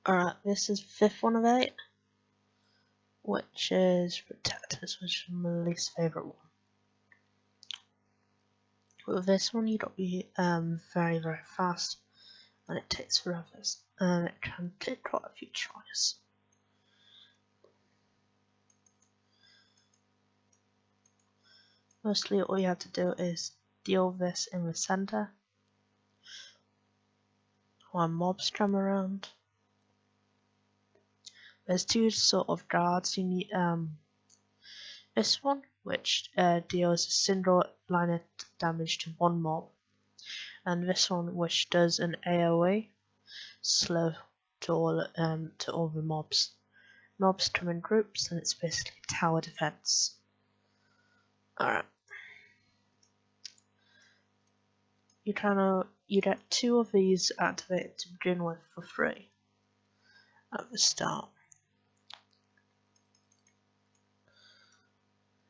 Alright, this is the fifth one of 8, which is Protectors, which is my least favourite one. With this one, you got to be very, very fast, and it takes forever, and it can take quite a few tries. Mostly all you have to do is deal this in the center while mobs come around. There's two sort of guards. You need this one, which deals a single line of damage to one mob, and this one, which does an AoE slow to all the mobs. Mobs come in groups, and it's basically tower defense. Alright. You get 2 of these activated to begin with for free at the start.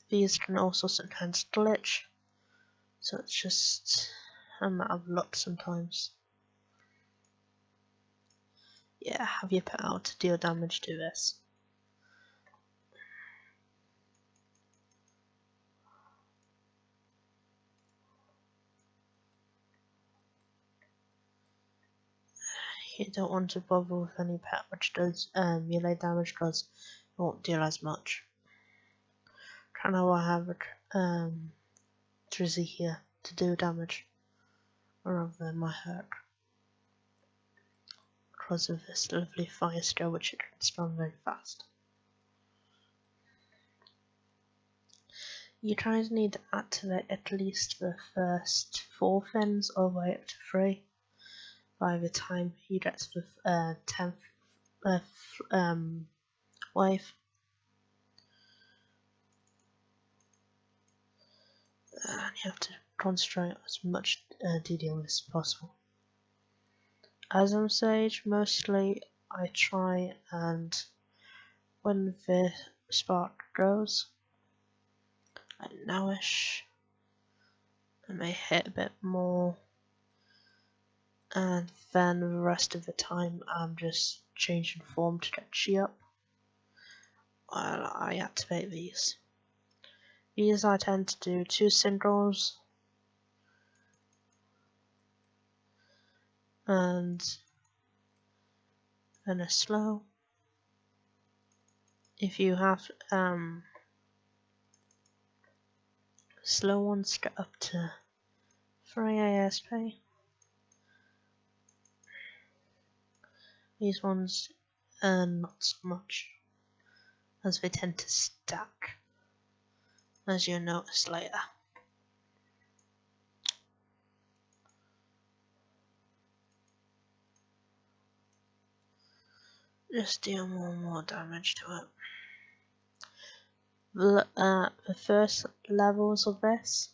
These can also sometimes glitch, so it's just a matter of luck sometimes. Yeah, have your pet out to deal damage to this. You don't want to bother with any pet which does melee damage because it won't deal as much. Now I have a Drizzy here to do damage rather than my Herc, because of this lovely fire skill which it can spawn very fast. You guys need to activate at least the first 4 fins all the way up to 3 by the time you get to the 10th wave. And you have to concentrate as much DDL as possible. As on stage, mostly I try and when the spark goes, like nowish, I may hit a bit more, and then the rest of the time I'm just changing form to get Chi up while I activate these. These I tend to do 2 singles and then a slow. If you have slow ones, get up to 3 ASP. These ones not so much, as they tend to stack, as you'll notice later. Just deal more and more damage to it. The first levels of this,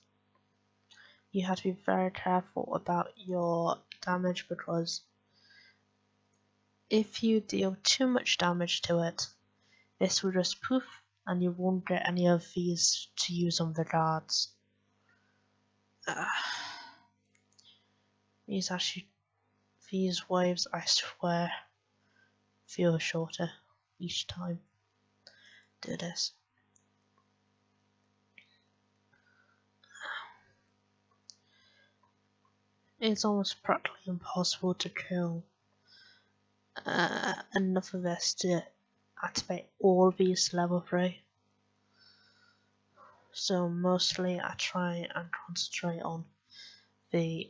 you have to be very careful about your damage, because if you deal too much damage to it, this will just poof and you won't get any of these to use on the guards. These waves, I swear, feel shorter each time. Do this. It's almost practically impossible to kill enough of this to activate all these level 3. So mostly I try and concentrate on the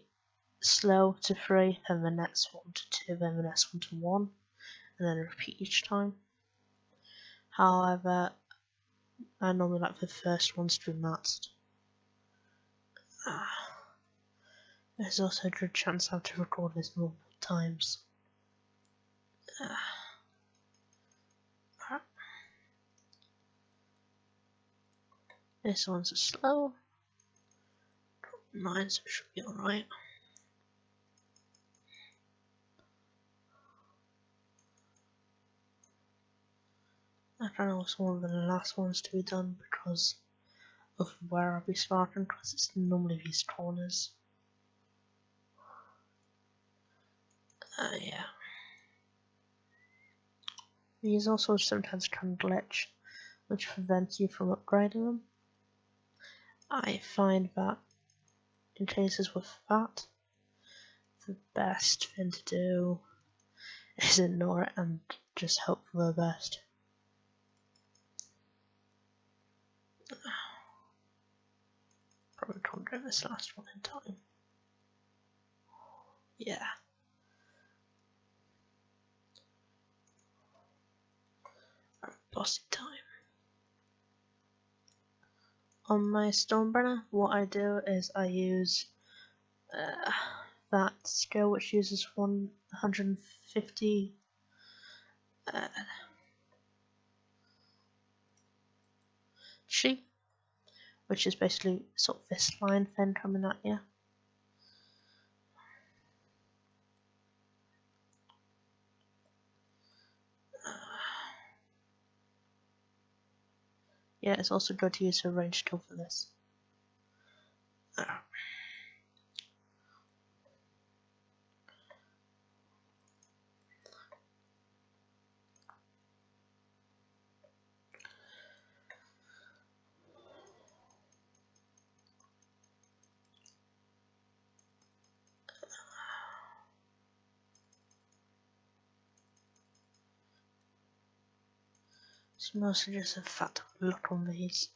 slow to 3, then the next one to 2, then the next one to 1, and then repeat each time. However, I normally like the first ones to be maxed. There's also a good chance I have to record this multiple times. This one's a slow. 9, so it should be alright. I kind of also one of the last ones to be done because of where I'll be sparking, because it's normally these corners. Yeah. These also sometimes can glitch, which prevents you from upgrading them. I find that in cases with that, the best thing to do is ignore it and just hope for the best. Probably can't get this last one in time. Yeah. Bossy time. On my Stoneburner, what I do is I use that skill which uses 150 chi, which is basically sort of this line thing coming at you. Yeah, it's also good to use a ranged skill for this. It's mostly just a fact of luck on these.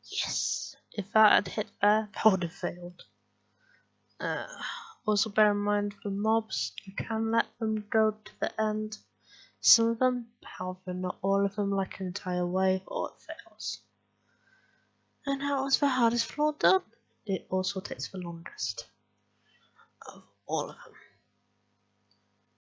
Yes! If that had hit there, that would have failed. Also bear in mind for mobs, you can let them go to the end. Some of them, however not all of them, like an entire wave or it fails. And that was the hardest floor done. It also takes the longest of all of them.